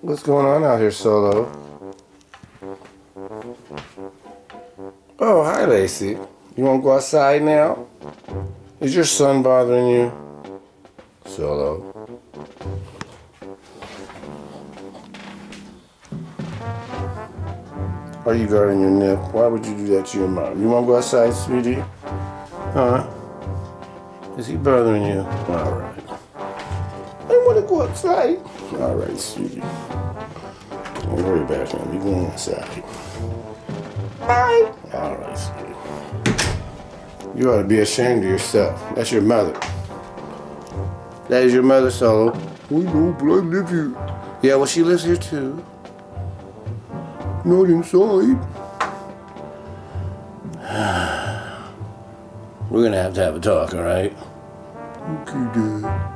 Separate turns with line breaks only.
What's going on out here, Solo? Oh, hi, Lacey. You want to go outside now? Is your son bothering you? Solo. Are you guarding your nip? Why would you do that to your mom? You want to go outside, sweetie? Huh? Is he bothering you? All right. I want to go outside. All right, sweetie. Don't worry about him. We're going outside. Bye. All right, sweetie. You ought to be ashamed of yourself. That's your mother. That is your mother, Solo. Oh, no, but I live here. Yeah, well, she lives here, too. Not inside. We're going to have a talk, all right? Okay, Dad.